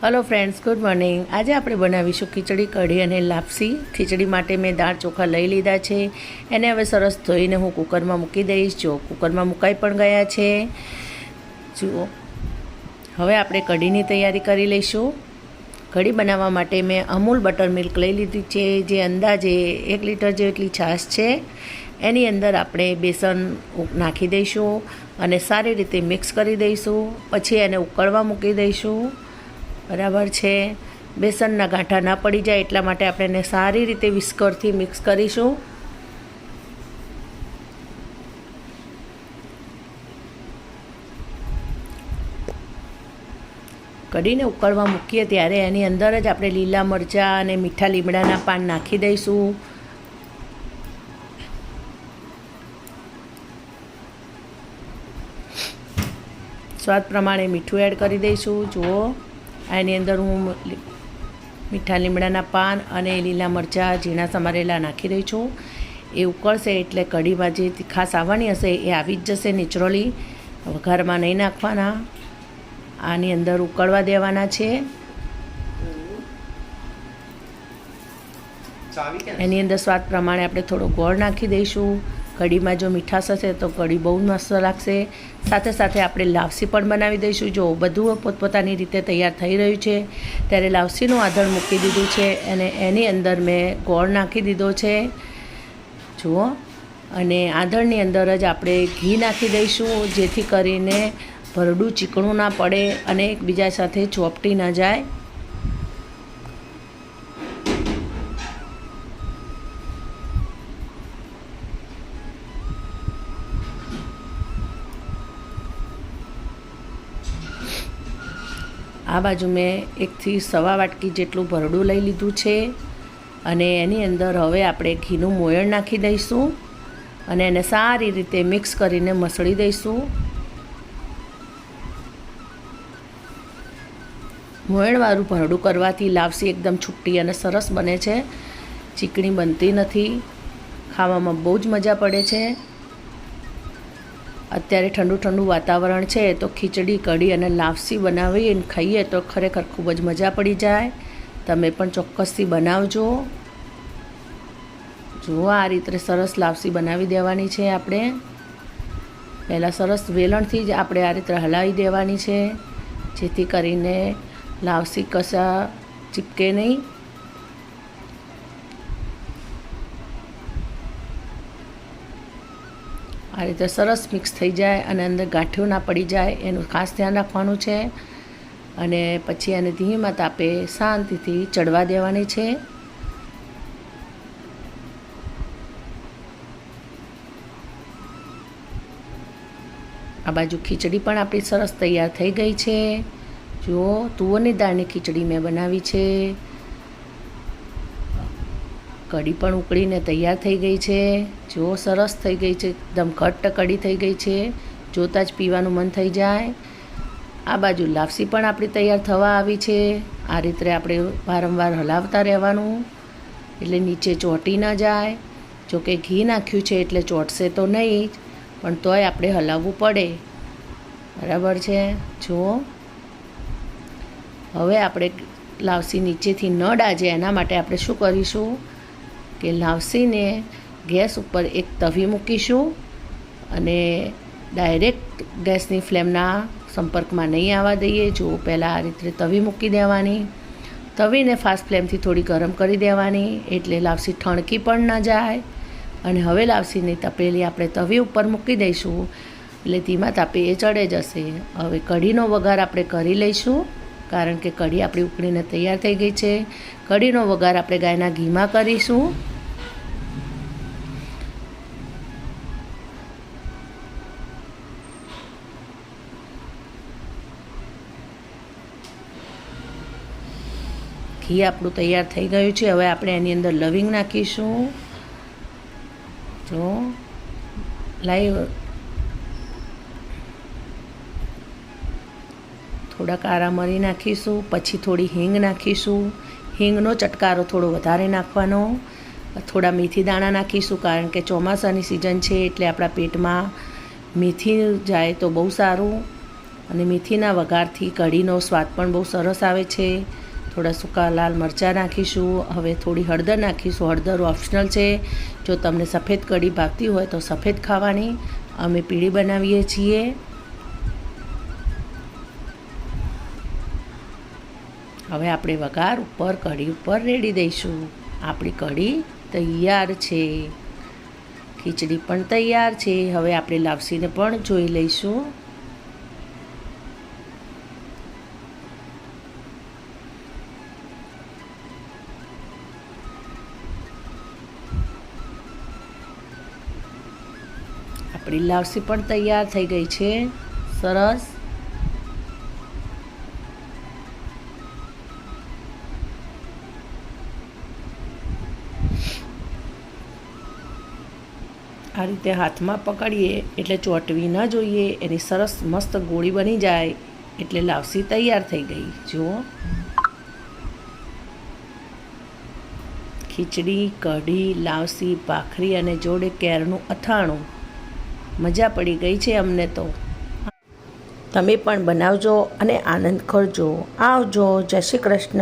Hello friends, good morning. आज आप बनावीशुं खीचड़ी कढ़ी अने लापसी। खीचड़ी माटे मैं दाळ चोखा लई लीधा छे। एने हवे सरस धोईने हूँ कूकर में मूकी दईश। जो कूकर में मुकाई पण गया छे। जुओ, हवे आपणे कढ़ीनी तैयारी करी लईशुं। कढ़ी बनाववा माटे मैं अमूल बटर मिल्क लई लीधी छे, जे अंदाजे 1 लीटर जेटली छाश छे। एनी अंदर आपणे बेसन नाखी दईशुं अने सारी रीते मिक्स करी दईशुं। पछी एने उकळवा मूकी दईशुं। बराबर है। बेसनना गांठा ना पड़ी जाए एटला माटे आपणे एने सारी रीते विस्करथी मिक्स करीशुं। कढ़ीने उकळवा मूकीए त्यारे एनी अंदर ज आपणे लीला मरचा अने मीठा લીમડાના पान नाखी दईशुं। स्वाद प्रमाणे मीठुं एड करी दईशुं। जुओ, आनी अंदर हूँ मीठा લીમડાના पान अने लीला मरचा झीणा समारेला नाखी रही छूँ। ए उकळशे एटले कढ़ीमां जे तीखास आववानी हशे ए आवी ज जशे नेचरली। वघारमां नहीं नाखवाना। आनी अंदर उकळवा देवाना छे। एनी अंदर स्वाद प्रमाणे आपणे थोड़ो गोळ नाखी दईशुं। कढ़ी में जो मीठाश हशे तो कढ़ी बहुत मस्त लागशे। साथे साथे आपणे लावसी पण बनावी दईशुं। जो बधुं पोतपोतानी रीते तैयार थई रह्युं छे त्यारे लावसीनुं आधण मूकी दीधुं छे अने एनी अंदर मैं गोळ नाखी दीधो छे। जुओ, अने आधणनी अंदर ज आपणे घी नाखी दईशुं, जेथी करीने भरडुं चीकणुं ना पड़े अने एकबीजा साथे ચોપટી न जाय। आ बाजू में 1 થી સવા વાટકી જેટલું ભરડું લઈ લીધું છે અને એની અંદર હવે આપણે ઘીનું મોયણ નાખી દઈશું અને એને સારી રીતે મિક્સ કરીને મસળી દઈશું। મોયણવાળું ભરડું કરવાથી લાવસી એકદમ છૂટી અને સરસ બને છે। ચીકણી બનતી નથી। ખાવામાં બહુ જ મજા પડે છે। અત્યારે ठंडू ठंडू वातावरण है तो खीचड़ी कढ़ी और लापसी बनावी खाइए तो खरेखर खूब ज मजा पड़ी जाए। तमे पण चोक्कसथी बनावजो। जो आ रीते सरस लापसी बनावी देवानी छे। आपणे पहला सरस वेलणथी ज आपणे आ रीते हलावी देवानी छे, जेथी करीने लापसी कशा चिपके नहीं। आ रीते सरस मिक्स थई जाए अने अंदर गांठियों ना पड़ी जाए एनुं खास ध्यान राखवानुं छे। अने पछी आने धीमा तापे शांतिथी चढ़वा देवानी छे। आ बाजू खीचड़ी पण आपणी सरस तैयार थई गई छे। जो तुवरनी दाळनी खीचड़ी मैं बनावी छे। कढ़ी पण उकळीने तैयार थई गई छे। जो सरस थई गई छे, एकदम घट्ट कढ़ी थई गई छे। जोता ज पीवानुं मन थई जाए। आ बाजू लापसी पण आपणी तैयार थवा आवी छे। आ रीते आपणे वारंवार हलावता रहेवानुं एटले नीचे ચોંટી न जाए। जो कि घी नाख्युं छे एटले ચોંટશે तो नहीं, पण तोय आपणे हलावવું पड़े। बराबर छे। जो हवे आपणे लावसी नीचेथी न डाजे एना माटे आपणे शुं करीशुं कि लावसी ने गैस पर एक तवी मूकीशुं अने डायरेक्ट गैसनी फ्लेमना संपर्क में नहीं आवा दईए। जो पहला आ रीते तवी मूकी देवानी। तवी ने फास्ट फ्लेम थी थोड़ी गरम करी देवानी एटले लावसी ठणकी पण न जाए। अने हवे लावसी ने तपेली आपणे तवी उपर मूकी दईशुं एटले धीमा तापे ए चढ़े जशे। हवे कढ़ीनो वघार आपणे करी लईशुं, कारण के कढ़ी आपणी उकळीने तैयार थई गई छे। कढ़ीनो वघार आपणे गायना घीमां करीशुं। घी आपणुं तैयार थई गयुं छे। हवे आपणे एनी अंदर लविंग नाखीशुं। जो लाइव थोड़ा कारा मरी नाखीशुं। पछी थोड़ी हींग नाखीशुं। हींगनो चटकारो थोड़ो वधारे नाखवानो। थोड़ा मेथी दाणा नाखीशुं, कारण के ચોમાસાની सीजन है एटले आपणा पेटमां मेथी जाए तो बहु सारूं। અને મેથીના વઘારથી કઢીનો સ્વાદ પણ બહુ સરસ આવે છે. થોડા સૂકા લાલ મરચાં નાખીશું. હવે થોડી હળદર નાખીશું. હળદર ઓપ્શનલ છે. જો તમને સફેદ કઢી ભાવતી હોય તો સફેદ ખાવાની, અમે પીળી બનાવીએ છીએ. હવે આપણે વઘાર ઉપર કઢી ઉપર રેડી દઈશું. આપણી કઢી તૈયાર છે. ખીચડી પણ તૈયાર છે. હવે આપણે લાપસીને પણ જોઈ લઈશું. આપણી લાપસી પણ તૈયાર થઈ ગઈ છે. સરસ. આ રીતે હાથમાં પકડીએ એટલે ચોંટવી ન જોઈએ. એની સરસ મસ્ત ગોળી બની જાય એટલે લાપસી તૈયાર થઈ ગઈ. જુઓ, ખીચડી, કઢી, લાપસી, ભાખરી અને જોડે કેળનું અથાણું. મજા પડી ગઈ છે અમને તો. તમે પણ બનાવજો અને આનંદ કરજો. આવજો. જય શ્રી કૃષ્ણ.